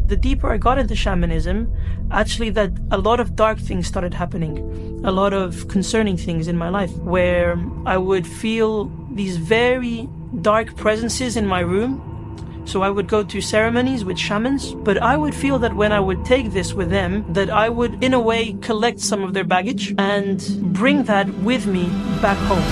the deeper I got into shamanism, actually that a lot of dark things started happening, a lot of concerning things in my life, where I would feel these very dark presences in my room. So I would go to ceremonies with shamans, but I would feel that when I would take this with them, that I would, in a way, collect some of their baggage and bring that with me back home.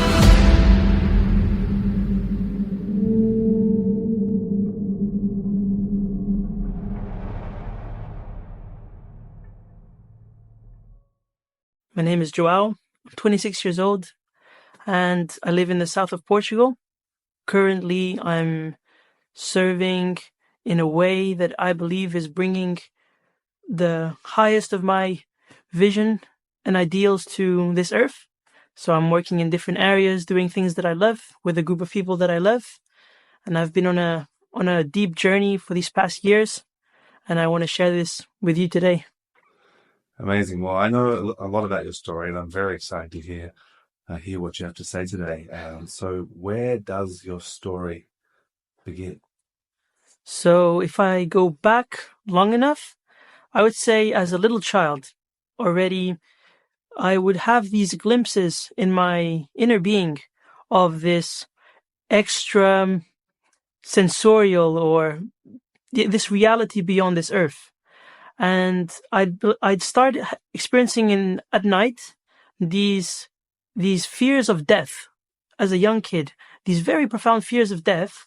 My name is Joao. I'm 26 years old, and I live in the south of Portugal. Currently, I'm serving in a way that I believe is bringing the highest of my vision and ideals to this earth. So I'm working in different areas, doing things that I love with a group of people that I love. And I've been on a deep journey for these past years, and I want to share this with you today. Amazing. Well, I know a lot about your story, and I'm very excited to hear what you have to say today. So where does your story begin? So if I go back long enough, I would say as a little child already, I would have these glimpses in my inner being of this extra sensorial or this reality beyond this earth. And I'd start experiencing at night these fears of death as a young kid, these very profound fears of death,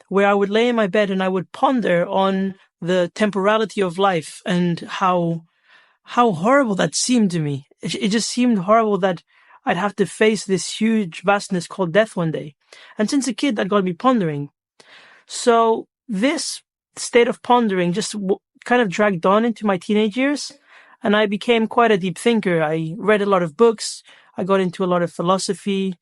where I would lay in my bed and I would ponder on the temporality of life and how horrible that seemed to me. It just seemed horrible that I'd have to face this huge vastness called death one day. And since a kid, that got me pondering. So this state of pondering just kind of dragged on into my teenage years, and I became quite a deep thinker. I read a lot of books. I got into a lot of philosophy.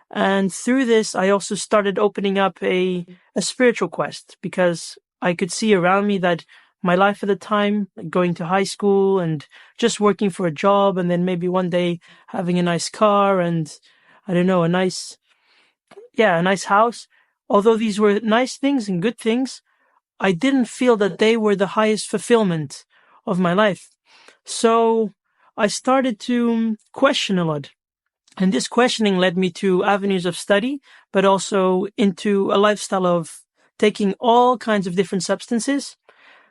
And through this, I also started opening up a spiritual quest, because I could see around me that my life at the time, going to high school and just working for a job, and then maybe one day having a nice car and, I don't know, a nice house. Although these were nice things and good things, I didn't feel that they were the highest fulfillment of my life. So I started to question a lot. And this questioning led me to avenues of study, but also into a lifestyle of taking all kinds of different substances.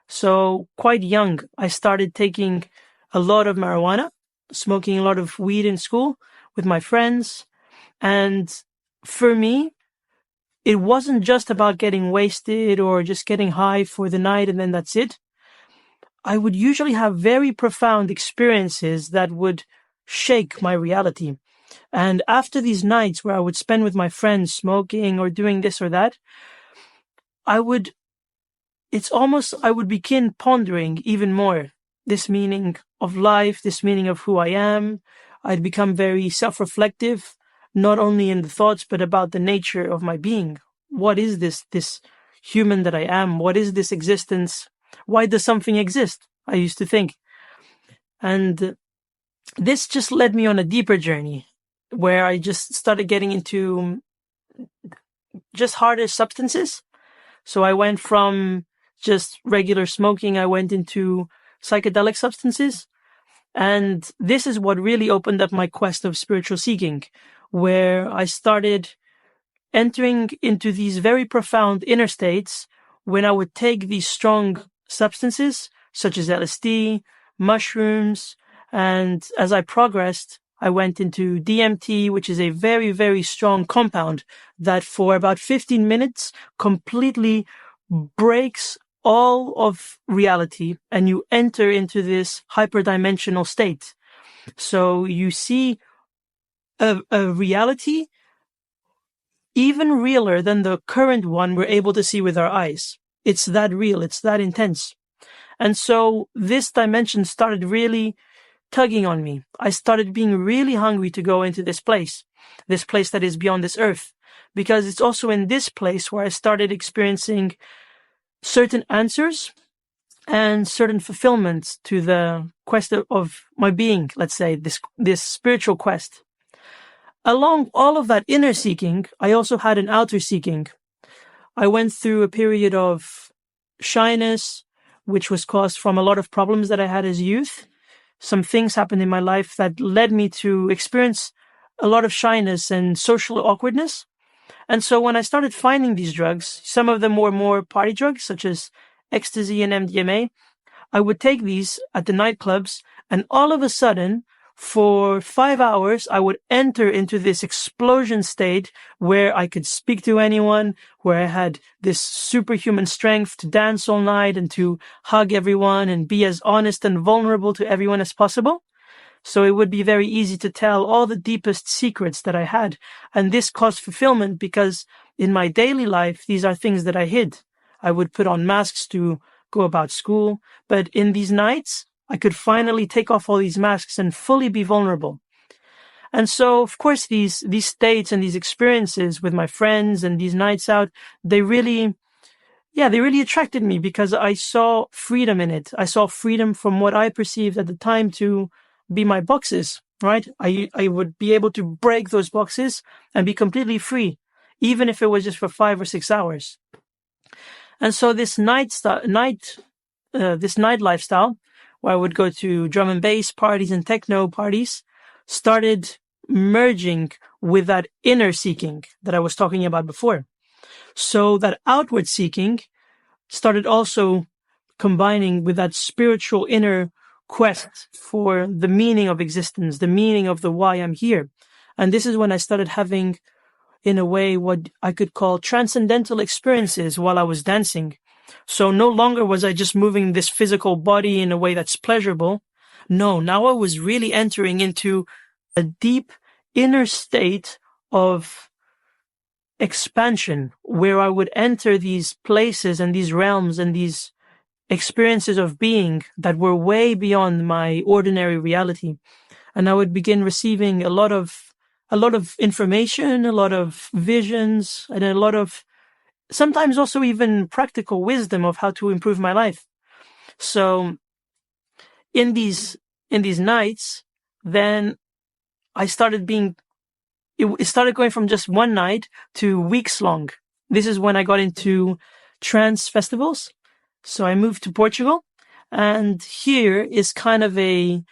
So quite young, I started taking a lot of marijuana, smoking a lot of weed in school with my friends. And for me, it wasn't just about getting wasted or just getting high for the night and then that's it. I would usually have very profound experiences that would shake my reality. And after these nights where I would spend with my friends smoking or doing this or that, I would begin pondering even more this meaning of life, this meaning of who I am. I'd become very self-reflective, not only in the thoughts, but about the nature of my being. What is this human that I am? What is this existence? Why does something exist? I used to think. And this just led me on a deeper journey where I just started getting into just harder substances. So I went from just regular smoking, I went into psychedelic substances. And this is what really opened up my quest of spiritual seeking, where I started entering into these very profound inner states when I would take these strong substances, such as LSD, mushrooms, and as I progressed, I went into DMT, which is a very, very strong compound that for about 15 minutes completely breaks all of reality and you enter into this hyperdimensional state. So you see a reality even realer than the current one we're able to see with our eyes. It's that real. It's that intense. And so this dimension started really tugging on me. I started being really hungry to go into this place that is beyond this earth, because it's also in this place where I started experiencing certain answers and certain fulfillments to the quest of my being, let's say, this spiritual quest. Along all of that inner seeking, I also had an outer seeking. I went through a period of shyness, which was caused from a lot of problems that I had as youth. Some things happened in my life that led me to experience a lot of shyness and social awkwardness. And so when I started finding these drugs, some of them were more party drugs, such as ecstasy and MDMA. I would take these at the nightclubs, and all of a sudden, for 5 hours, I would enter into this explosion state where I could speak to anyone, where I had this superhuman strength to dance all night and to hug everyone and be as honest and vulnerable to everyone as possible. So it would be very easy to tell all the deepest secrets that I had. And this caused fulfillment because in my daily life, these are things that I hid. I would put on masks to go about school, but in these nights, I could finally take off all these masks and fully be vulnerable. And so, of course, these states and these experiences with my friends and these nights out, they really attracted me because I saw freedom in it. I saw freedom from what I perceived at the time to be my boxes, right? I would be able to break those boxes and be completely free, even if it was just for 5 or 6 hours. And so this night lifestyle, where I would go to drum and bass parties and techno parties, started merging with that inner seeking that I was talking about before. So that outward seeking started also combining with that spiritual inner quest for the meaning of existence, the meaning of the why I'm here. And this is when I started having, in a way, what I could call transcendental experiences while I was dancing. So no longer was I just moving this physical body in a way that's pleasurable. No, now I was really entering into a deep inner state of expansion where I would enter these places and these realms and these experiences of being that were way beyond my ordinary reality. And I would begin receiving a lot of information, a lot of visions, and a lot of sometimes also even practical wisdom of how to improve my life. So in these nights, then I started it started going from just one night to weeks long. This is when I got into trance festivals. So I moved to Portugal, and here is kind of a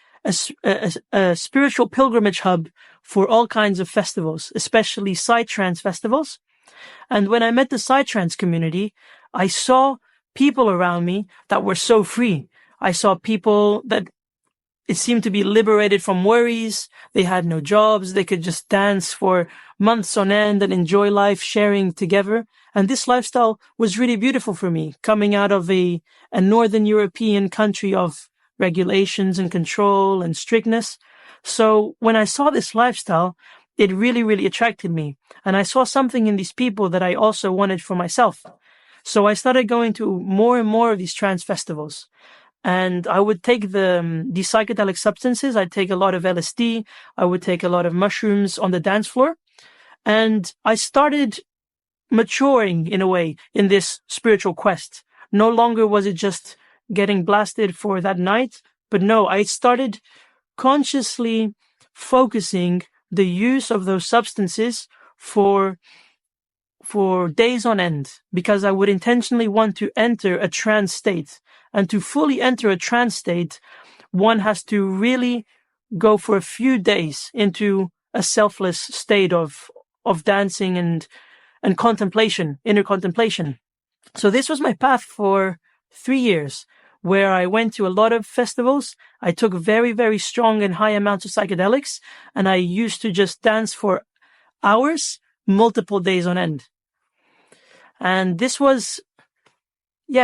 spiritual pilgrimage hub for all kinds of festivals, especially psytrance festivals. And when I met the psytrance community, I saw people around me that were so free. I saw people that it seemed to be liberated from worries. They had no jobs. They could just dance for months on end and enjoy life, sharing together. And this lifestyle was really beautiful for me, coming out of a Northern European country of regulations and control and strictness. So when I saw this lifestyle, it really, really attracted me. And I saw something in these people that I also wanted for myself. So I started going to more and more of these trance festivals. And I would take the psychedelic substances. I'd take a lot of LSD. I would take a lot of mushrooms on the dance floor. And I started maturing in a way in this spiritual quest. No longer was it just getting blasted for that night, but no, I started consciously focusing the use of those substances for days on end, because I would intentionally want to enter a trance state. And to fully enter a trance state, one has to really go for a few days into a selfless state of dancing and contemplation, inner contemplation. So this was my path for 3 years, where I went to a lot of festivals. I took very, very strong and high amounts of psychedelics, and I used to just dance for hours, multiple days on end. And this was,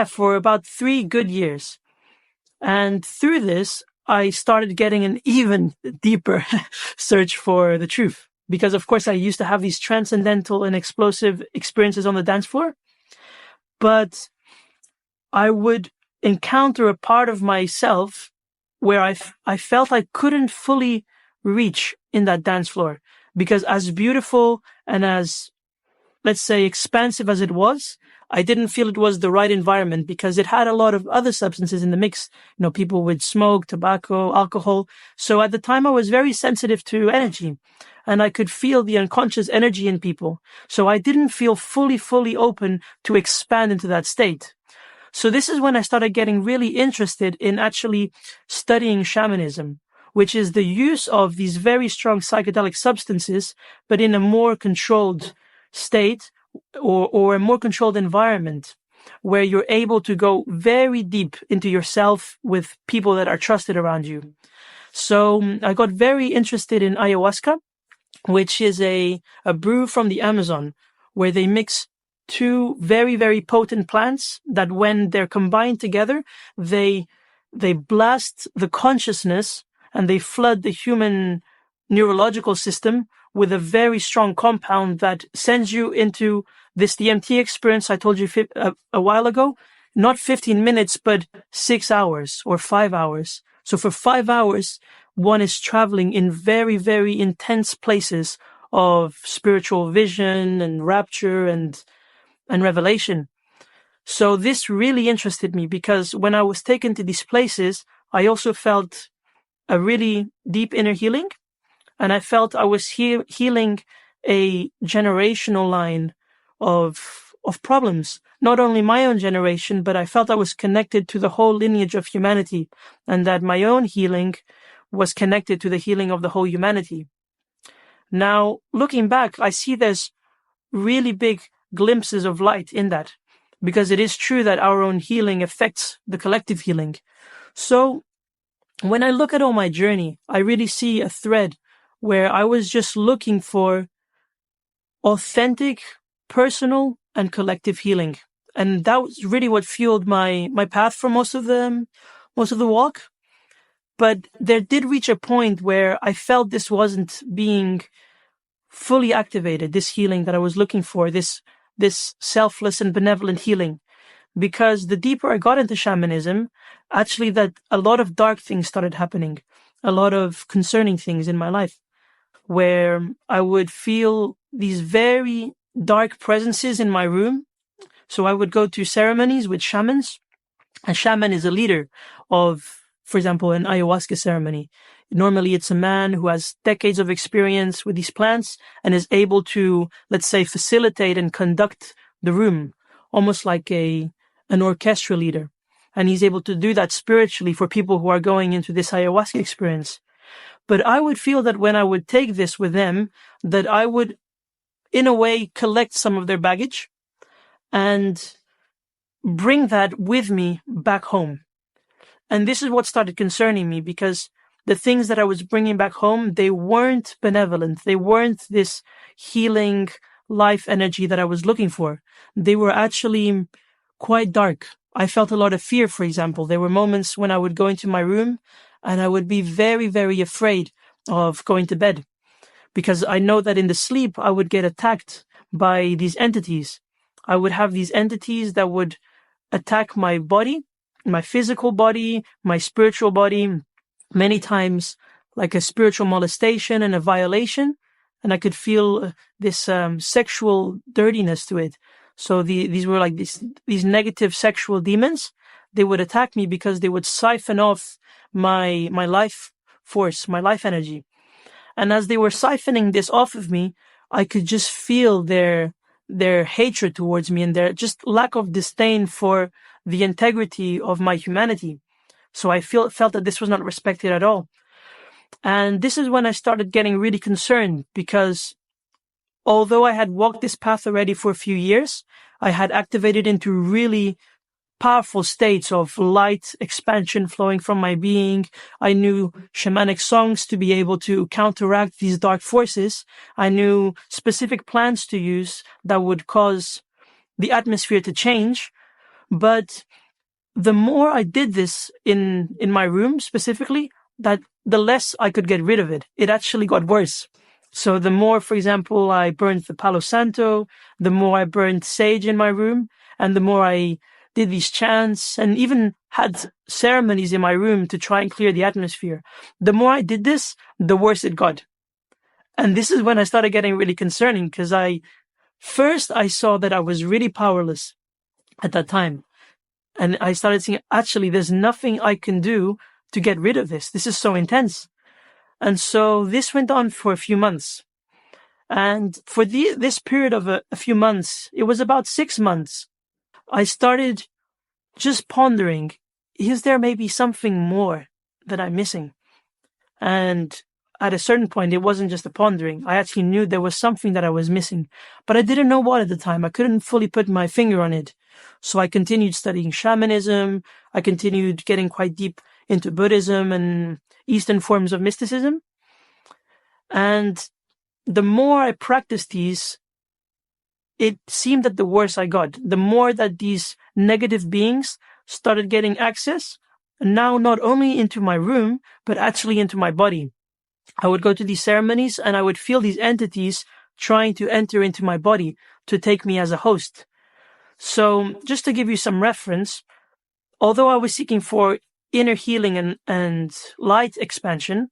for about 3 good years. And through this, I started getting an even deeper search for the truth. Because, of course, I used to have these transcendental and explosive experiences on the dance floor. But I would encounter a part of myself where I felt I couldn't fully reach in that dance floor. Because as beautiful and as, let's say, expansive as it was, I didn't feel it was the right environment because it had a lot of other substances in the mix. You know, people would smoke, tobacco, alcohol. So at the time, I was very sensitive to energy, and I could feel the unconscious energy in people. So I didn't feel fully open to expand into that state. So this is when I started getting really interested in actually studying shamanism, which is the use of these very strong psychedelic substances, but in a more controlled state or a more controlled environment where you're able to go very deep into yourself with people that are trusted around you. So I got very interested in ayahuasca, which is a brew from the Amazon where they mix two very, very potent plants that when they're combined together, they blast the consciousness and they flood the human neurological system with a very strong compound that sends you into this DMT experience I told you a while ago. Not 15 minutes, but 6 hours or 5 hours. So for 5 hours, one is traveling in very, very intense places of spiritual vision and rapture and revelation. So this really interested me because when I was taken to these places, I also felt a really deep inner healing. And I felt I was healing a generational line of problems, not only my own generation, but I felt I was connected to the whole lineage of humanity and that my own healing was connected to the healing of the whole humanity. Now, looking back, I see there's really big glimpses of light in that because it is true that our own healing affects the collective healing. So when I look at all my journey, I really see a thread where I was just looking for authentic, personal, and collective healing. And that was really what fueled my path for most of the walk. But there did reach a point where I felt this wasn't being fully activated, this healing that I was looking for, this selfless and benevolent healing. Because the deeper I got into shamanism, actually that a lot of dark things started happening, a lot of concerning things in my life, where I would feel these very dark presences in my room. So I would go to ceremonies with shamans. A shaman is a leader of, for example, an ayahuasca ceremony. Normally it's a man who has decades of experience with these plants and is able to, let's say, facilitate and conduct the room, almost like an orchestra leader. And he's able to do that spiritually for people who are going into this ayahuasca experience. But I would feel that when I would take this with them, that I would, in a way, collect some of their baggage and bring that with me back home. And this is what started concerning me because the things that I was bringing back home, they weren't benevolent. They weren't this healing life energy that I was looking for. They were actually quite dark. I felt a lot of fear, for example. There were moments when I would go into my room and I would be very, very afraid of going to bed because I know that in the sleep I would get attacked by these entities. I would have these entities that would attack my body, my physical body, my spiritual body, many times like a spiritual molestation and a violation. And I could feel this sexual dirtiness to it. So these were like these negative sexual demons. They would attack me because they would siphon off my life force, my life energy. And as they were siphoning this off of me, I could just feel their hatred towards me and their just lack of disdain for the integrity of my humanity. So I felt that this was not respected at all. And this is when I started getting really concerned because although I had walked this path already for a few years, I had activated into really powerful states of light expansion flowing from my being. I knew shamanic songs to be able to counteract these dark forces. I knew specific plants to use that would cause the atmosphere to change. But the more I did this in my room specifically, that the less I could get rid of it. It actually got worse. So the more, for example, I burned the Palo Santo, the more I burned sage in my room, and the more I did these chants and even had ceremonies in my room to try and clear the atmosphere. The more I did this, the worse it got. And this is when I started getting really concerning because I saw that I was really powerless at that time. And I started seeing, actually, there's nothing I can do to get rid of this. This is so intense. And so this went on for a few months. And for this period of a few months, it was about 6 months, I started just pondering, is there maybe something more that I'm missing? And at a certain point, it wasn't just a pondering. I actually knew there was something that I was missing, but I didn't know what at the time. I couldn't fully put my finger on it. So I continued studying shamanism. I continued getting quite deep into Buddhism and Eastern forms of mysticism. And the more I practiced these, it seemed that the worse I got. The more that these negative beings started getting access, now not only into my room, but actually into my body. I would go to these ceremonies and I would feel these entities trying to enter into my body to take me as a host. So just to give you some reference, although I was seeking for inner healing and light expansion,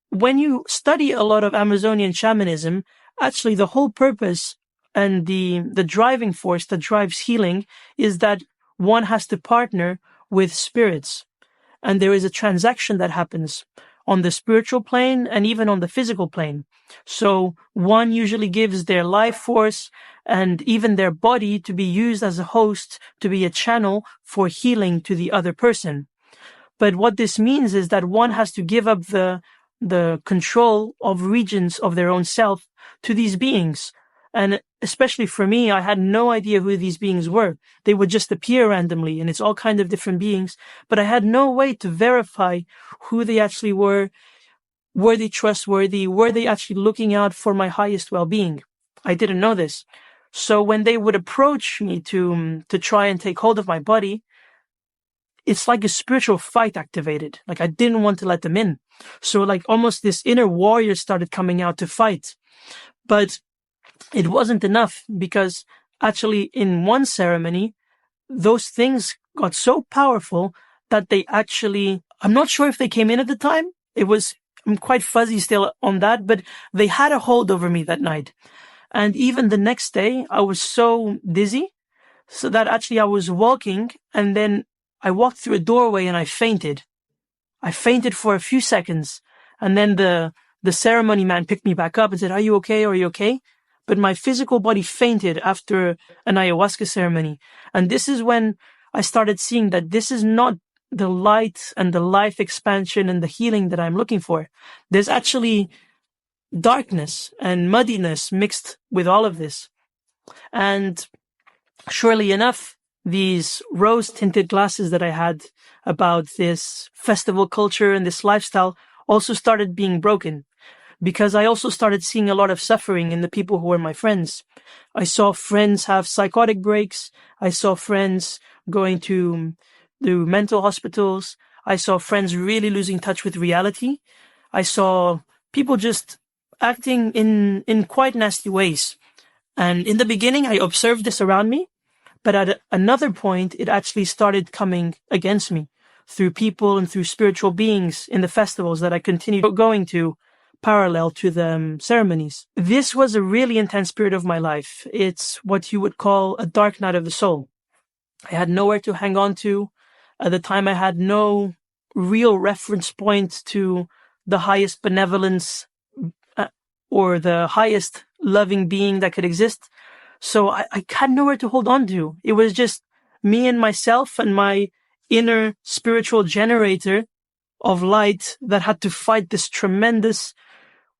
when you study a lot of Amazonian shamanism, actually the whole purpose and the driving force that drives healing is that one has to partner with spirits. And there is a transaction that happens on the spiritual plane and even on the physical plane. So one usually gives their life force and even their body to be used as a host, to be a channel for healing to the other person. But what this means is that one has to give up the control of regions of their own self to these beings. And especially for me, I had no idea who these beings were. They would just appear randomly, and it's all kinds of different beings. But I had no way to verify who they actually were. Were they trustworthy? Were they actually looking out for my highest well-being? I didn't know this. So when they would approach me to try and take hold of my body, it's like a spiritual fight activated. Like I didn't want to let them in. So like almost this inner warrior started coming out to fight. But it wasn't enough, because actually in one ceremony, those things got so powerful that they actually, I'm not sure if they came in at the time. I'm quite fuzzy still on that, but they had a hold over me that night. And even the next day, I was so dizzy, so that actually I was walking, and then I walked through a doorway and I fainted. I fainted for a few seconds, and then the ceremony man picked me back up and said, "Are you okay? Are you okay?" But my physical body fainted after an ayahuasca ceremony. And this is when I started seeing that this is not the light and the life expansion and the healing that I'm looking for. There's actually darkness and muddiness mixed with all of this. And surely enough, these rose-tinted glasses that I had about this festival culture and this lifestyle also started being broken, because I also started seeing a lot of suffering in the people who were my friends. I saw friends have psychotic breaks. I saw friends going to mental hospitals. I saw friends really losing touch with reality. I saw people just acting in quite nasty ways. And in the beginning, I observed this around me. But at another point, it actually started coming against me through people and through spiritual beings in the festivals that I continued going to, parallel to the ceremonies. This was a really intense period of my life. It's what you would call a dark night of the soul. I had nowhere to hang on to. At the time, I had no real reference point to the highest benevolence or the highest loving being that could exist. So I had nowhere to hold on to. It was just me and myself and my inner spiritual generator of light that had to fight this tremendous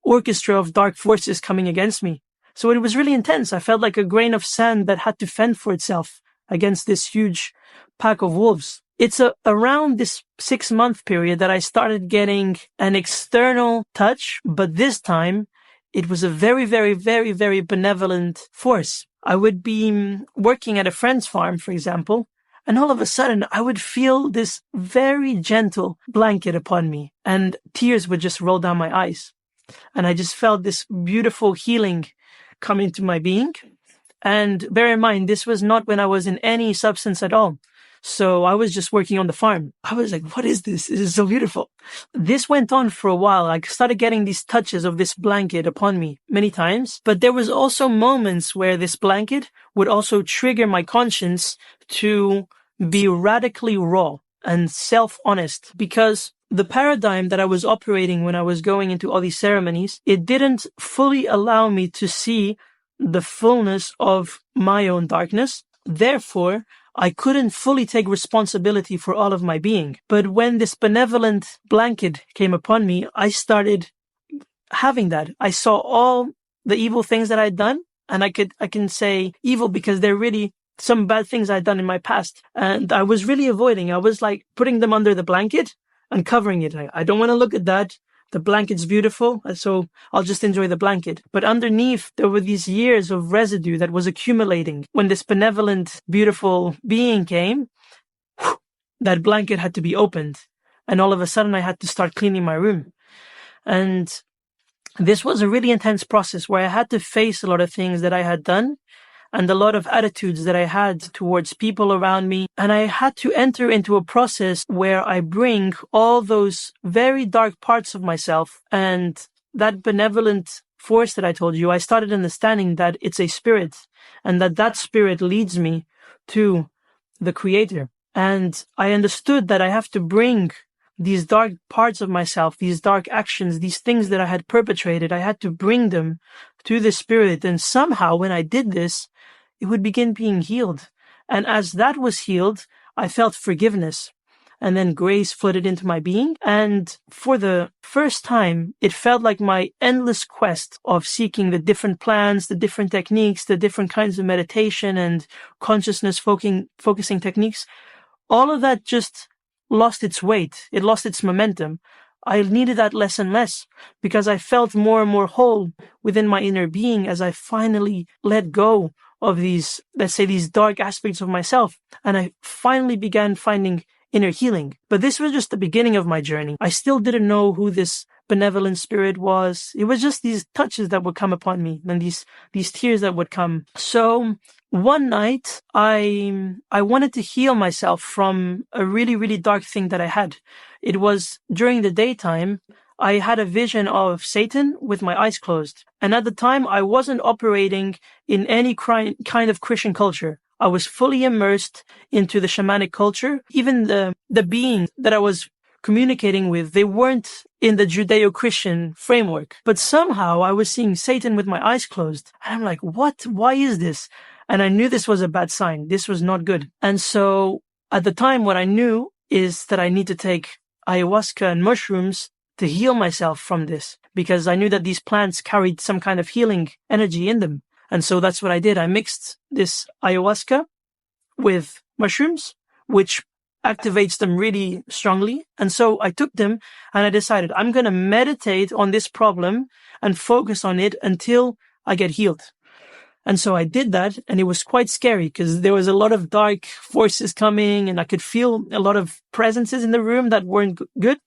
orchestra of dark forces coming against me. So it was really intense. I felt like a grain of sand that had to fend for itself against this huge pack of wolves. It's around this 6-month period that I started getting an external touch, but this time it was a very, very, very, very benevolent force. I would be working at a friend's farm, for example, and all of a sudden I would feel this very gentle blanket upon me, and tears would just roll down my eyes. And I just felt this beautiful healing come into my being. And bear in mind, this was not when I was in any substance at all. So I was just working on the farm. I was like, what is this? This is so beautiful. This went on for a while. I started getting these touches of this blanket upon me many times. But there was also moments where this blanket would also trigger my conscience to be radically raw and self-honest, because the paradigm that I was operating when I was going into all these ceremonies, it didn't fully allow me to see the fullness of my own darkness. Therefore, I couldn't fully take responsibility for all of my being. But when this benevolent blanket came upon me, I started having that. I saw all the evil things that I'd done, and I can say evil because they're really some bad things I'd done in my past. And I was really avoiding. I was like putting them under the blanket and covering it. I don't want to look at that. The blanket's beautiful, so I'll just enjoy the blanket. But underneath, there were these years of residue that was accumulating. When this benevolent, beautiful being came, that blanket had to be opened. And all of a sudden, I had to start cleaning my room. And this was a really intense process where I had to face a lot of things that I had done and a lot of attitudes that I had towards people around me. And I had to enter into a process where I bring all those very dark parts of myself and that benevolent force that I told you. I started understanding that it's a spirit and that spirit leads me to the Creator. And I understood that I have to bring these dark parts of myself, these dark actions, these things that I had perpetrated, I had to bring them to the Spirit. And somehow when I did this, it would begin being healed. And as that was healed, I felt forgiveness. And then grace flooded into my being. And for the first time, it felt like my endless quest of seeking the different plans, the different techniques, the different kinds of meditation and consciousness focusing techniques, all of that just lost its weight. It lost its momentum. I needed that less and less because I felt more and more whole within my inner being as I finally let go of these, let's say, these dark aspects of myself. And I finally began finding inner healing. But this was just the beginning of my journey. I still didn't know who this benevolent spirit was. It was just these touches that would come upon me and these tears that would come. So one night I wanted to heal myself from a really, really dark thing that I had. It was during the daytime. I had a vision of Satan with my eyes closed. And at the time, I wasn't operating in any kind of Christian culture. I was fully immersed into the shamanic culture. Even the beings that I was communicating with, they weren't in the Judeo-Christian framework. But somehow I was seeing Satan with my eyes closed. And I'm like, what? Why is this? And I knew this was a bad sign. This was not good. And so at the time, what I knew is that I need to take ayahuasca and mushrooms to heal myself from this, because I knew that these plants carried some kind of healing energy in them. And so that's what I did. I mixed this ayahuasca with mushrooms, which activates them really strongly. And so I took them and I decided I'm going to meditate on this problem and focus on it until I get healed. And so I did that, and it was quite scary because there was a lot of dark forces coming and I could feel a lot of presences in the room that weren't good.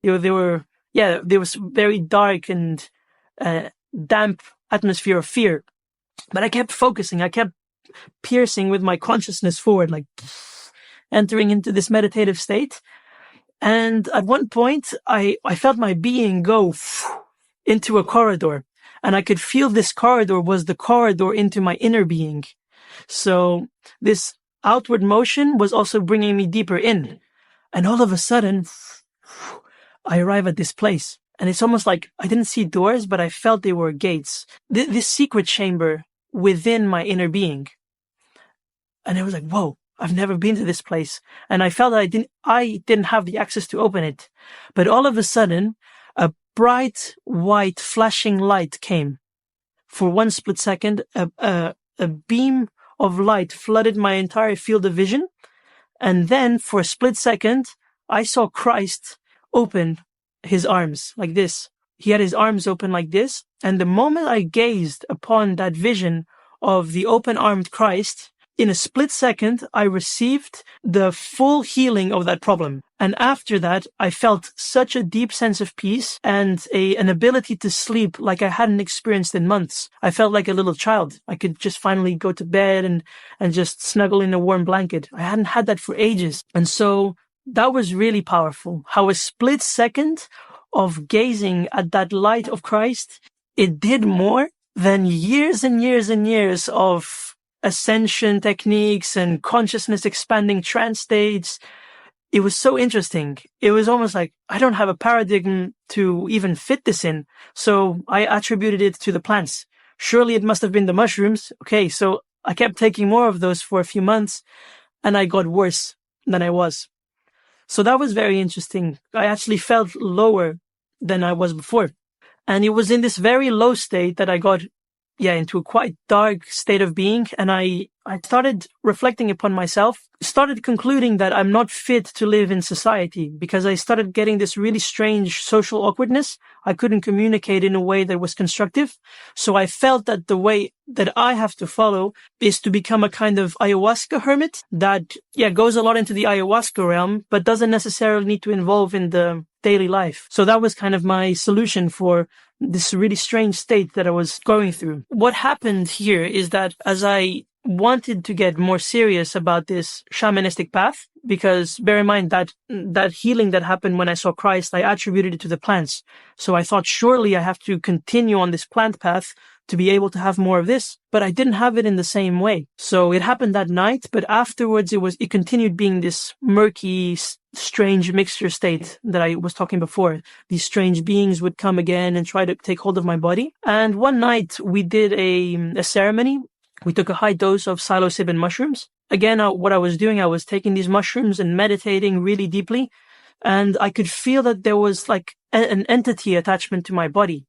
There was very dark and damp atmosphere of fear. But I kept focusing. I kept piercing with my consciousness forward, like entering into this meditative state. And at one point, I felt my being go into a corridor. And I could feel this corridor was the corridor into my inner being. So this outward motion was also bringing me deeper in. And all of a sudden, I arrive at this place. And it's almost like I didn't see doors, but I felt they were gates. This secret chamber within my inner being. And I was like, whoa, I've never been to this place. And I felt that I didn't have the access to open it. But all of a sudden, a bright white flashing light came. For one split second, a beam of light flooded my entire field of vision. And then for a split second, I saw Christ open his arms like this. He had his arms open like this. And the moment I gazed upon that vision of the open-armed Christ, in a split second, I received the full healing of that problem. And after that, I felt such a deep sense of peace and an ability to sleep like I hadn't experienced in months. I felt like a little child. I could just finally go to bed and just snuggle in a warm blanket. I hadn't had that for ages. And so that was really powerful. How a split second of gazing at that light of Christ, it did more than years and years and years of ascension techniques and consciousness expanding trance states. It was so interesting. It was almost like I don't have a paradigm to even fit this in. So I attributed it to the plants. Surely it must have been the mushrooms. Okay, so I kept taking more of those for a few months. and I got worse than I was. So that was very interesting. I actually felt lower than I was before. And it was in this very low state that I got, into a quite dark state of being. And I started reflecting upon myself, started concluding that I'm not fit to live in society because I started getting this really strange social awkwardness. I couldn't communicate in a way that was constructive. So I felt that the way that I have to follow is to become a kind of ayahuasca hermit that, goes a lot into the ayahuasca realm, but doesn't necessarily need to involve in the daily life. So that was kind of my solution for this really strange state that I was going through. What happened here is that as I wanted to get more serious about this shamanistic path, because bear in mind that healing that happened when I saw Christ, I attributed it to the plants. So I thought surely I have to continue on this plant path to be able to have more of this, but I didn't have it in the same way. So it happened that night, but afterwards it continued being this murky, strange mixture state that I was talking before. These strange beings would come again and try to take hold of my body. And one night we did a ceremony. We took a high dose of psilocybin mushrooms. Again, what I was doing, I was taking these mushrooms and meditating really deeply. And I could feel that there was like an entity attachment to my body,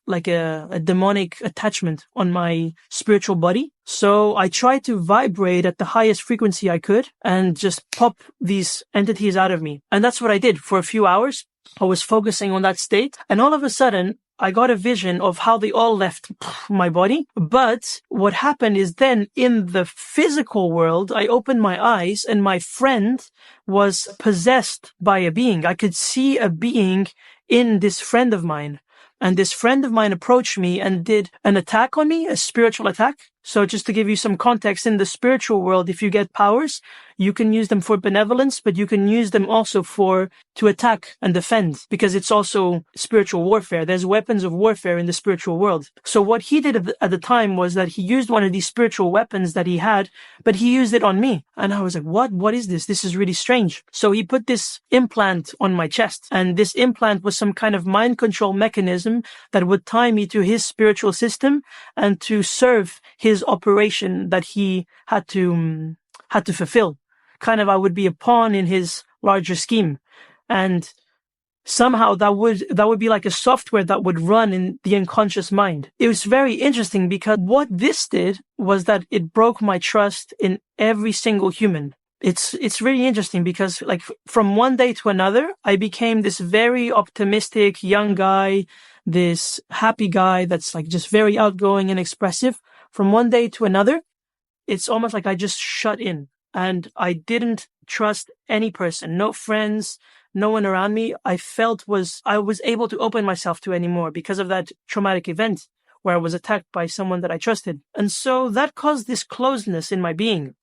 like a demonic attachment on my spiritual body. So I tried to vibrate at the highest frequency I could and just pop these entities out of me. And that's what I did for a few hours. I was focusing on that state. And all of a sudden, I got a vision of how they all left my body. But what happened is then in the physical world, I opened my eyes and my friend was possessed by a being. I could see a being in this friend of mine. And this friend of mine approached me and did an attack on me, a spiritual attack. So just to give you some context, in the spiritual world, if you get powers, you can use them for benevolence, but you can use them also to attack and defend, because it's also spiritual warfare. There's weapons of warfare in the spiritual world. So what he did at the time was that he used one of these spiritual weapons that he had, but he used it on me. And I was like, what is this? This is really strange. So he put this implant on my chest, and this implant was some kind of mind control mechanism that would tie me to his spiritual system and to serve his operation that he had to fulfill. Kind of, I would be a pawn in his larger scheme. And somehow that would be like a software that would run in the unconscious mind. It was very interesting because what this did was that it broke my trust in every single human. It's really interesting because like from one day to another, I became this very optimistic young guy, this happy guy that's like just very outgoing and expressive. From one day to another, it's almost like I just shut in and I didn't trust any person, no friends, no one around me. I was able to open myself to anymore because of that traumatic event where I was attacked by someone that I trusted. And so that caused this closeness in my being.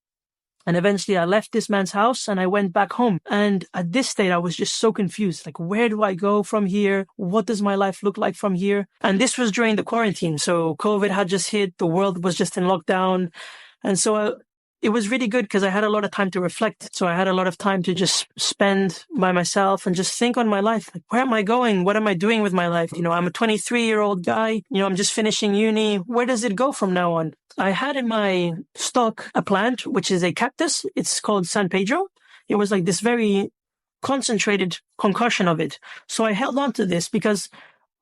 And eventually I left this man's house and I went back home. And at this state, I was just so confused. Like, where do I go from here? What does my life look like from here? And this was during the quarantine. So COVID had just hit. The world was just in lockdown. And so it was really good because I had a lot of time to reflect. So I had a lot of time to just spend by myself and just think on my life. Like, where am I going? What am I doing with my life? I'm a 23-year-old guy. I'm just finishing uni. Where does it go from now on? I had in my stock a plant, which is a cactus. It's called San Pedro. It was like this very concentrated concussion of it. So I held on to this because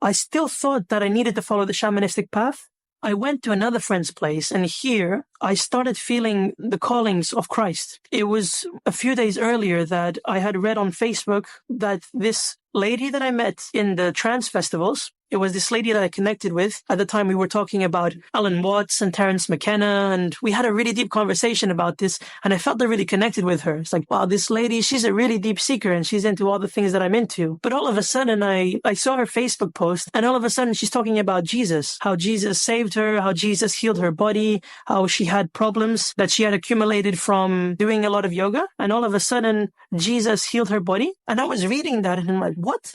I still thought that I needed to follow the shamanistic path. I went to another friend's place, and here I started feeling the callings of Christ. It was a few days earlier that I had read on Facebook that this lady that I met in the trance festivals, it was this lady that I connected with. At the time, we were talking about Alan Watts and Terence McKenna, and we had a really deep conversation about this, and I felt I really connected with her. It's like, wow, this lady, she's a really deep seeker, and she's into all the things that I'm into. But all of a sudden, I saw her Facebook post, and all of a sudden, she's talking about Jesus, how Jesus saved her, how Jesus healed her body, how she had problems that she had accumulated from doing a lot of yoga, and all of a sudden, Jesus healed her body. And I was reading that, and I'm like, what?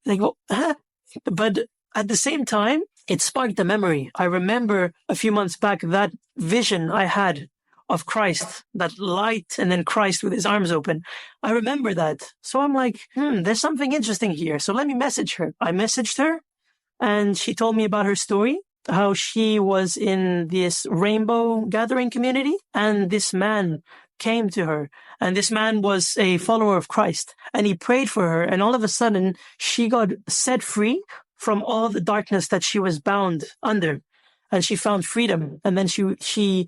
Like, well, huh? But at the same time, it sparked a memory. I remember a few months back that vision I had of Christ, that light and then Christ with his arms open. I remember that. So I'm like, there's something interesting here. So let me message her. I messaged her and she told me about her story, how she was in this rainbow gathering community and this man came to her, and this man was a follower of Christ, and he prayed for her, and all of a sudden she got set free from all the darkness that she was bound under, and she found freedom. And then she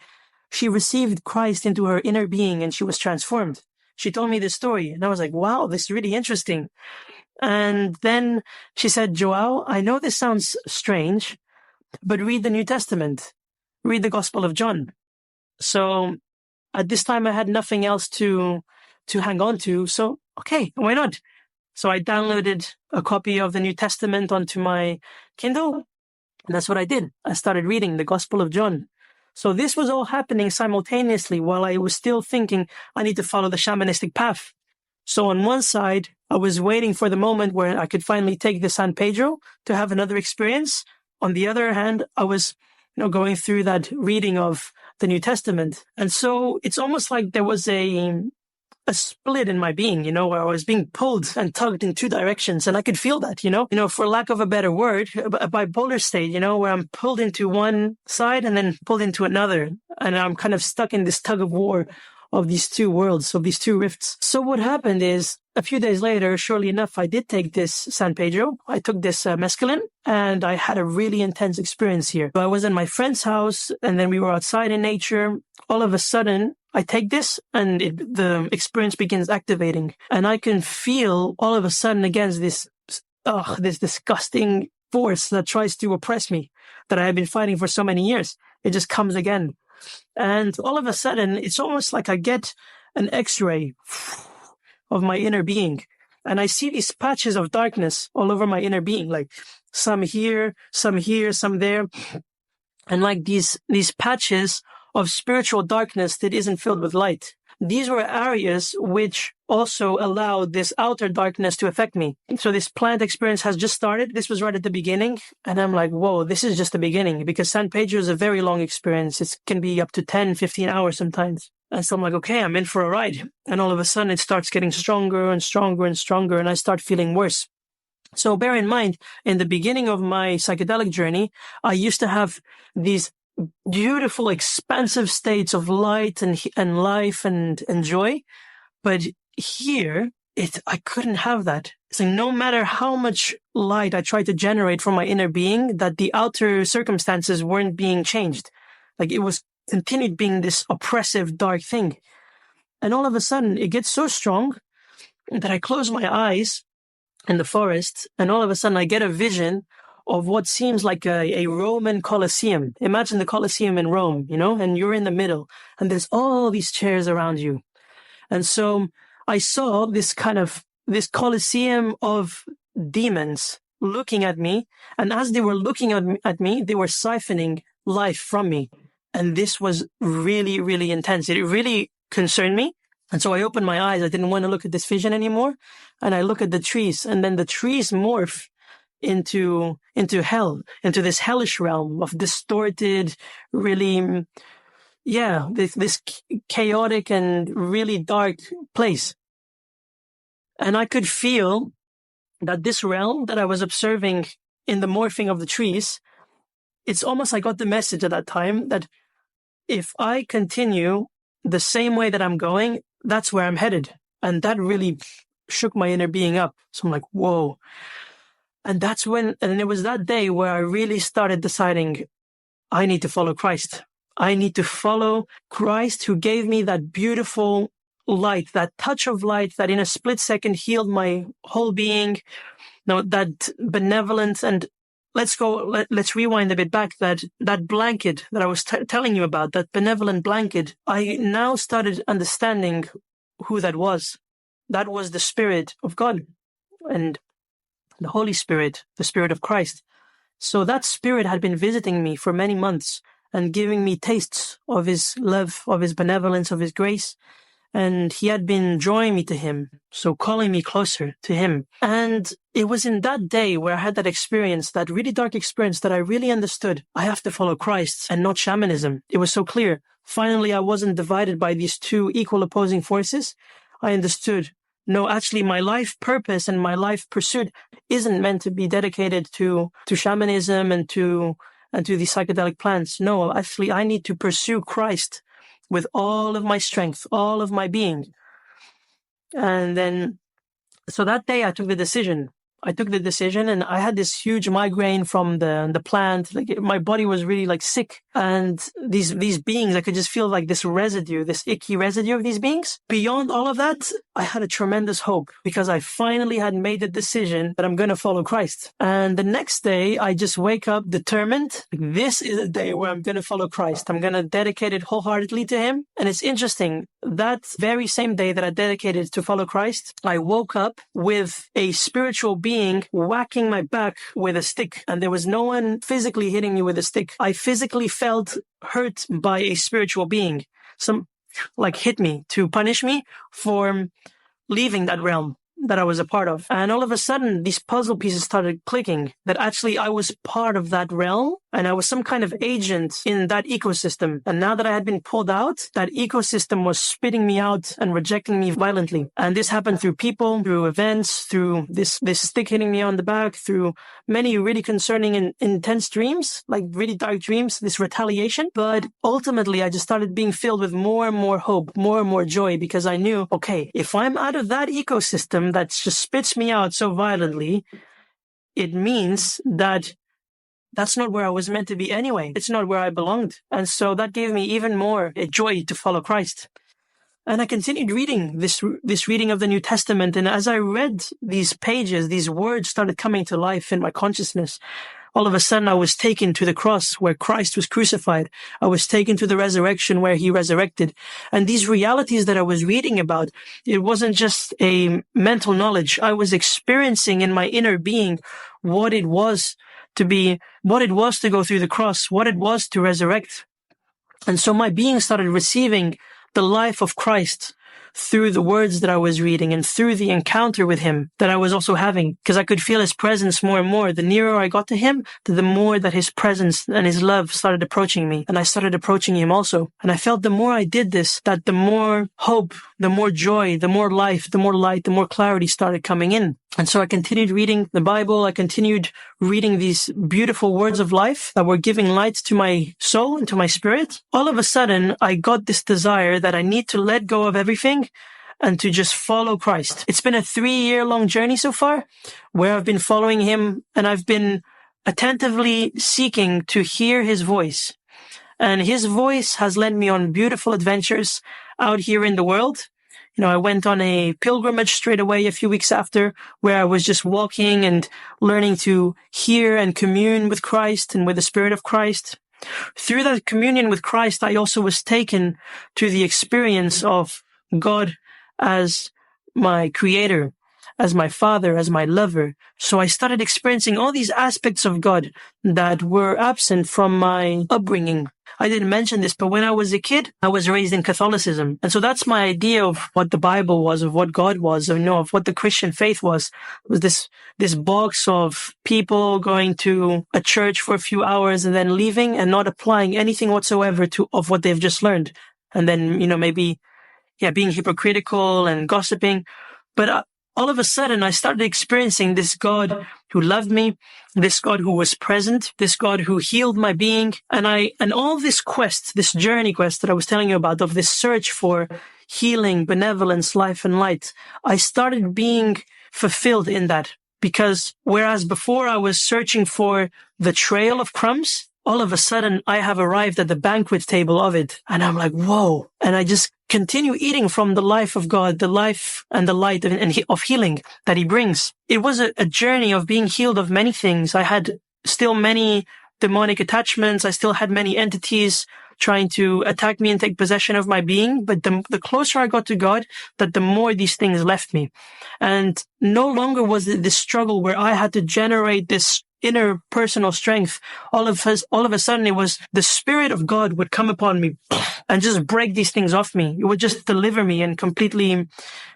received Christ into her inner being, and she was transformed. She told me this story, and I was like, wow, this is really interesting. And then she said, Joao, I know this sounds strange, but read the New Testament. Read the Gospel of John. So at this time, I had nothing else to hang on to. So, okay, why not? So I downloaded a copy of the New Testament onto my Kindle. And that's what I did. I started reading the Gospel of John. So this was all happening simultaneously while I was still thinking I need to follow the shamanistic path. So on one side, I was waiting for the moment where I could finally take the San Pedro to have another experience. On the other hand, I was, going through that reading of the New Testament. And so it's almost like there was a split in my being, where I was being pulled and tugged in two directions. And I could feel that, for lack of a better word, a bipolar state, where I'm pulled into one side and then pulled into another. And I'm kind of stuck in this tug of war of these two worlds, of these two rifts. So what happened is, a few days later, surely enough, I did take this San Pedro. I took this mescaline, and I had a really intense experience here. So I was in my friend's house, and then we were outside in nature. All of a sudden, I take this, and the experience begins activating. And I can feel all of a sudden again this disgusting force that tries to oppress me, that I have been fighting for so many years. It just comes again. And all of a sudden, it's almost like I get an X-ray of my inner being. And I see these patches of darkness all over my inner being, like some here, some there. And like these patches of spiritual darkness that isn't filled with light. These were areas which also allowed this outer darkness to affect me. So this plant experience has just started. This was right at the beginning. And I'm like, whoa, this is just the beginning, because San Pedro is a very long experience. It can be up to 10, 15 hours sometimes. And so I'm like, okay, I'm in for a ride. And all of a sudden it starts getting stronger and stronger and stronger. And I start feeling worse. So bear in mind, in the beginning of my psychedelic journey, I used to have these beautiful, expansive states of light and life and joy. But here, I couldn't have that. So no matter how much light I tried to generate from my inner being, that the outer circumstances weren't being changed. Like it was continued being this oppressive, dark thing. And all of a sudden, it gets so strong that I close my eyes in the forest, and all of a sudden I get a vision of what seems like a Roman Colosseum. Imagine the Colosseum in Rome, and you're in the middle, and there's all these chairs around you. And so I saw this Colosseum of demons looking at me, and as they were looking at me, they were siphoning life from me. And this was really, really intense. It really concerned me. And so I opened my eyes. I didn't want to look at this vision anymore. And I look at the trees, and then the trees morph into hell, into this hellish realm of distorted, really, this chaotic and really dark place. And I could feel that this realm that I was observing in the morphing of the trees, it's almost I got the message at that time that if I continue the same way that I'm going, that's where I'm headed. And that really shook my inner being up. So I'm like, whoa. And it was that day where I really started deciding I need to follow Christ. I need to follow Christ, who gave me that beautiful light, that touch of light that in a split second healed my whole being. Now that benevolent, and let's rewind a bit back, that blanket that I was telling you about, that benevolent blanket, I now started understanding who that was. That was the Spirit of God and the Holy Spirit, the Spirit of Christ. So that Spirit had been visiting me for many months and giving me tastes of His love, of His benevolence, of His grace. And He had been drawing me to Him, so calling me closer to Him. And it was in that day where I had that experience, that really dark experience, that I really understood I have to follow Christ and not shamanism. It was so clear. Finally, I wasn't divided by these two equal opposing forces. I understood, no, actually my life purpose and my life pursuit isn't meant to be dedicated to shamanism and to the psychedelic plants. No, actually I need to pursue Christ with all of my strength, all of my being. And then, so that day I took the decision. And I had this huge migraine from the plant. Like my body was really like sick. And these beings, I could just feel like this residue, this icky residue of these beings. Beyond all of that, I had a tremendous hope because I finally had made the decision that I'm going to follow Christ. And the next day I just wake up determined. Like, this is a day where I'm going to follow Christ. I'm going to dedicate it wholeheartedly to him. And it's interesting, that very same day that I dedicated to follow Christ, I woke up with a spiritual being whacking my back with a stick, and there was no one physically hitting me with a stick. I physically felt hurt by a spiritual being. Some like hit me to punish me for leaving that realm that I was a part of. And all of a sudden, these puzzle pieces started clicking, that actually I was part of that realm and I was some kind of agent in that ecosystem. And now that I had been pulled out, that ecosystem was spitting me out and rejecting me violently. And this happened through people, through events, through this stick hitting me on the back, through many really concerning and intense dreams, like really dark dreams, this retaliation. But ultimately, I just started being filled with more and more hope, more and more joy, because I knew, okay, if I'm out of that ecosystem that just spits me out so violently, it means that that's not where I was meant to be anyway. It's not where I belonged. And so that gave me even more joy to follow Christ. And I continued reading this reading of the New Testament. And as I read these pages, these words started coming to life in my consciousness. All of a sudden, I was taken to the cross where Christ was crucified. I was taken to the resurrection where he resurrected. And these realities that I was reading about, it wasn't just a mental knowledge. I was experiencing in my inner being what it was to be, what it was to go through the cross, what it was to resurrect. And so my being started receiving the life of Christ through the words that I was reading and through the encounter with him that I was also having, because I could feel his presence more and more. The nearer I got to him, the more that his presence and his love started approaching me. And I started approaching him also. And I felt the more I did this, that the more hope, the more joy, the more life, the more light, the more clarity started coming in. And so I continued reading the Bible. I continued reading these beautiful words of life that were giving light to my soul and to my spirit. All of a sudden, I got this desire that I need to let go of everything and to just follow Christ. It's been a 3-year-long journey so far where I've been following him, and I've been attentively seeking to hear his voice. And his voice has led me on beautiful adventures out here in the world. You know, I went on a pilgrimage straight away a few weeks after, where I was just walking and learning to hear and commune with Christ and with the Spirit of Christ. Through that communion with Christ, I also was taken to the experience of God as my creator, as my father, as my lover. So I started experiencing all these aspects of God that were absent from my upbringing. I didn't mention this, but when I was a kid, I was raised in Catholicism. And so that's my idea of what the Bible was, of what God was, of what the Christian faith was. It was this box of people going to a church for a few hours and then leaving and not applying anything whatsoever of what they've just learned. And then, maybe, being hypocritical and gossiping. But all of a sudden, I started experiencing this God who loved me, this God who was present, this God who healed my being. And all this quest, this journey quest that I was telling you about, of this search for healing, benevolence, life, and light, I started being fulfilled in that. Because whereas before I was searching for the trail of crumbs, all of a sudden I have arrived at the banquet table of it. And I'm like, whoa. And I just continue eating from the life of God, the life and the light of healing that he brings. It was a journey of being healed of many things. I had still many demonic attachments. I still had many entities trying to attack me and take possession of my being. But the closer I got to God, that the more these things left me. And no longer was it this struggle where I had to generate this inner personal strength. All of a sudden, it was the Spirit of God would come upon me and just break these things off me. It would just deliver me and completely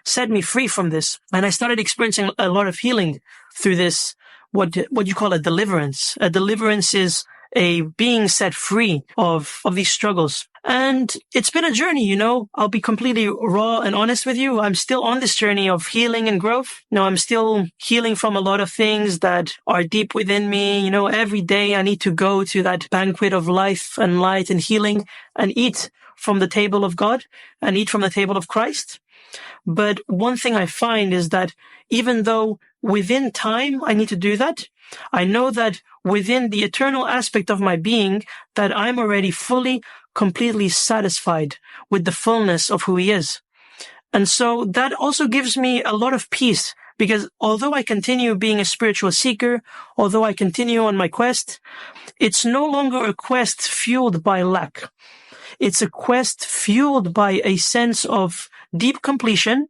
set me free from this. And I started experiencing a lot of healing through this, what you call a deliverance. A deliverance is a being set free of these struggles. And it's been a journey, I'll be completely raw and honest with you. I'm still on this journey of healing and growth. I'm still healing from a lot of things that are deep within me. Every day I need to go to that banquet of life and light and healing and eat from the table of God and eat from the table of Christ. But one thing I find is that even though within time I need to do that, I know that within the eternal aspect of my being, that I'm already fully, completely satisfied with the fullness of who he is. And so that also gives me a lot of peace, because although I continue being a spiritual seeker, although I continue on my quest, it's no longer a quest fueled by lack. It's a quest fueled by a sense of deep completion.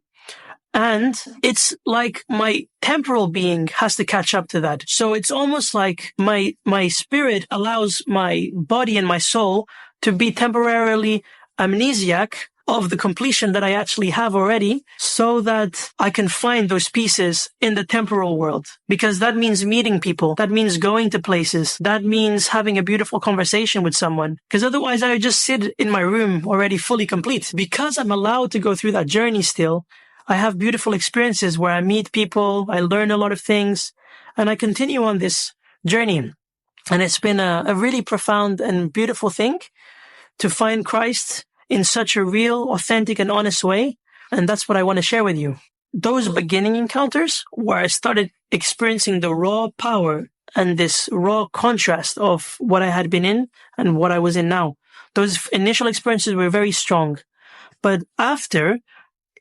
And it's like my temporal being has to catch up to that. So it's almost like my spirit allows my body and my soul to be temporarily amnesiac of the completion that I actually have already, so that I can find those pieces in the temporal world. Because that means meeting people. That means going to places. That means having a beautiful conversation with someone. Because otherwise I would just sit in my room already fully complete. Because I'm allowed to go through that journey still, I have beautiful experiences where I meet people, I learn a lot of things, and I continue on this journey. And it's been a really profound and beautiful thing to find Christ in such a real, authentic, and honest way. And that's what I want to share with you. Those beginning encounters where I started experiencing the raw power and this raw contrast of what I had been in and what I was in now. Those initial experiences were very strong. But after,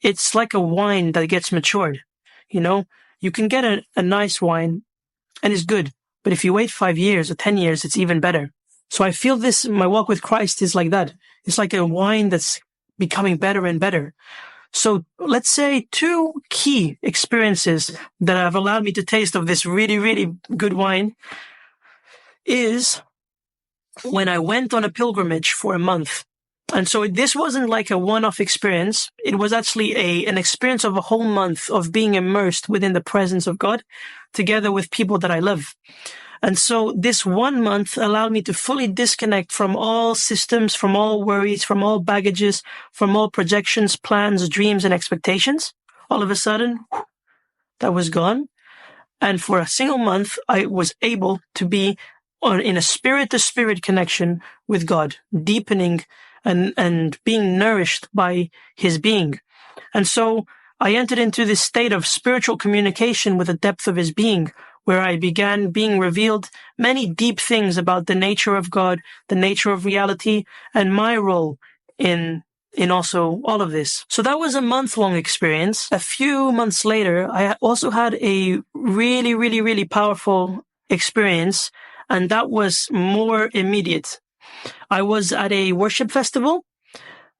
it's like a wine that gets matured. You can get a nice wine and it's good. But if you wait 5 years or 10 years, it's even better. So I feel my walk with Christ is like that. It's like a wine that's becoming better and better. So let's say 2 key experiences that have allowed me to taste of this really, really good wine is when I went on a pilgrimage for a month. And so this wasn't like a one-off experience. It was actually an experience of a whole month of being immersed within the presence of God together with people that I love. And so this 1 month allowed me to fully disconnect from all systems, from all worries, from all baggages, from all projections, plans, dreams, and expectations. All of a sudden, that was gone. And for a single month, I was able to be in a spirit-to-spirit connection with God, deepening and being nourished by his being. And so I entered into this state of spiritual communication with the depth of his being, where I began being revealed many deep things about the nature of God, the nature of reality, and my role in also all of this. So that was a month-long experience. A few months later, I also had a really, really, really powerful experience, and that was more immediate. I was at a worship festival,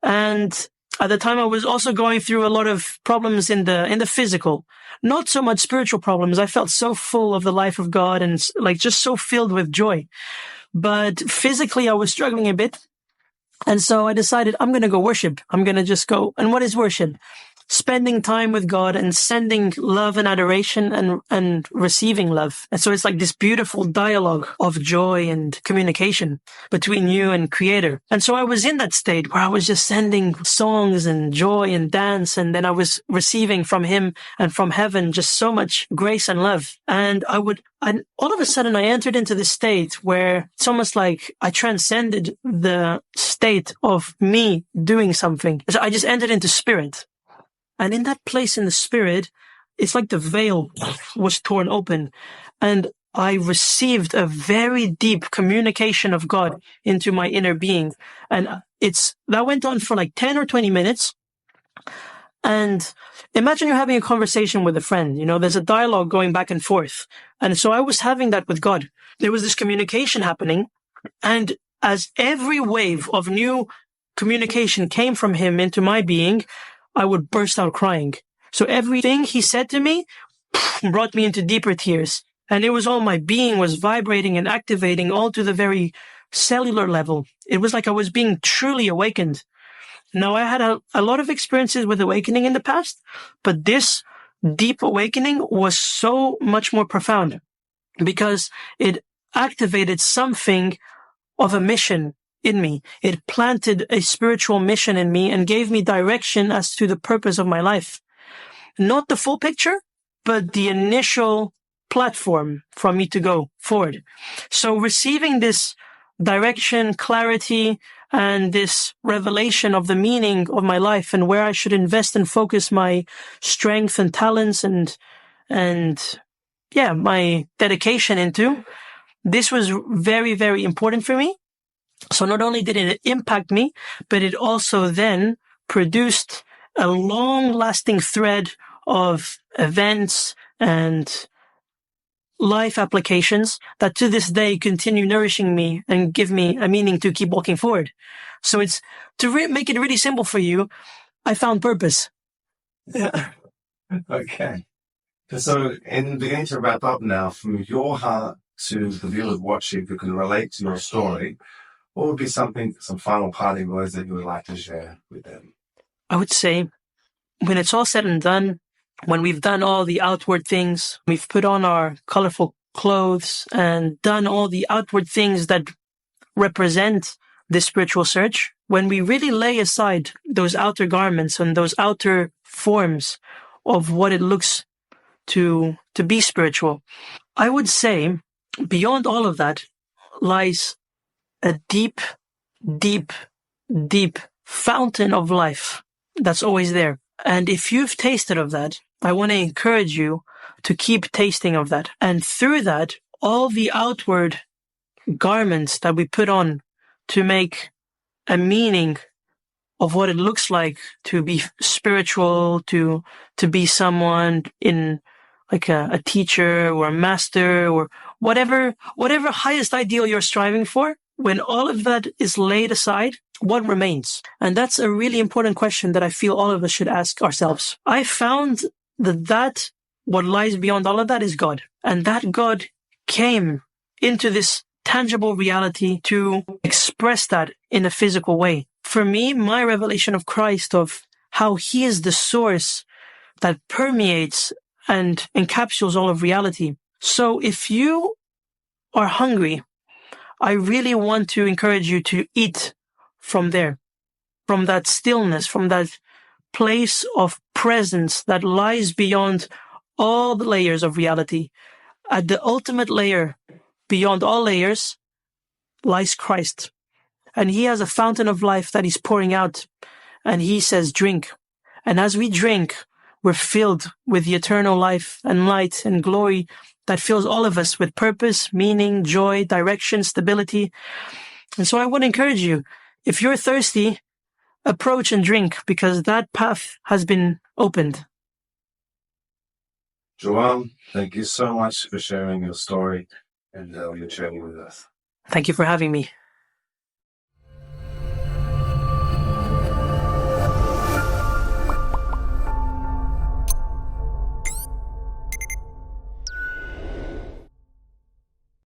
and at the time I was also going through a lot of problems in the physical, not so much spiritual problems. I felt so full of the life of God and just so filled with joy. But physically I was struggling a bit. And so I decided I'm going to go worship. I'm going to just go. And what is worship? Spending time with God and sending love and adoration and receiving love. And so it's like this beautiful dialogue of joy and communication between you and Creator. And so I was in that state where I was just sending songs and joy and dance. And then I was receiving from him and from heaven just so much grace and love. And all of a sudden I entered into this state where it's almost like I transcended the state of me doing something. So I just entered into spirit. And in that place in the spirit, it's like the veil was torn open and I received a very deep communication of God into my inner being. And that went on for like 10 or 20 minutes. And imagine you're having a conversation with a friend, there's a dialogue going back and forth. And so I was having that with God. There was this communication happening. And as every wave of new communication came from him into my being, I would burst out crying. So everything he said to me brought me into deeper tears. And it was all my being was vibrating and activating all to the very cellular level. It was like I was being truly awakened. Now, I had a lot of experiences with awakening in the past, but this deep awakening was so much more profound because it activated something of a mission in me. It planted a spiritual mission in me and gave me direction as to the purpose of my life. Not the full picture, but the initial platform for me to go forward. So receiving this direction, clarity, and this revelation of the meaning of my life and where I should invest and focus my strength and talents and my dedication into, this was very, very important for me. So not only did it impact me, but it also then produced a long-lasting thread of events and life applications that to this day continue nourishing me and give me a meaning to keep walking forward. So it's to make it really simple for you. I found purpose. Yeah. Okay. So in beginning to wrap up now, from your heart to the viewers watching who can relate to your story, what would be some final parting words that you would like to share with them? I would say when it's all said and done, when we've done all the outward things, we've put on our colorful clothes and done all the outward things that represent this spiritual search, when we really lay aside those outer garments and those outer forms of what it looks to be spiritual, I would say beyond all of that lies a deep, deep, deep fountain of life that's always there. And if you've tasted of that, I want to encourage you to keep tasting of that. And through that, all the outward garments that we put on to make a meaning of what it looks like to be spiritual, to be someone in like a teacher or a master or whatever highest ideal you're striving for, when all of that is laid aside, what remains? And that's a really important question that I feel all of us should ask ourselves. I found that what lies beyond all of that is God. And that God came into this tangible reality to express that in a physical way. For me, my revelation of Christ, of how he is the source that permeates and encapsulates all of reality. So if you are hungry, I really want to encourage you to eat from there, from that stillness, from that place of presence that lies beyond all the layers of reality. At the ultimate layer, beyond all layers, lies Christ. And he has a fountain of life that he's pouring out. And he says, drink. And as we drink, we're filled with the eternal life and light and glory that fills all of us with purpose, meaning, joy, direction, stability. And so I would encourage you, if you're thirsty, approach and drink, because that path has been opened. Joao, thank you so much for sharing your story and your journey with us. Thank you for having me.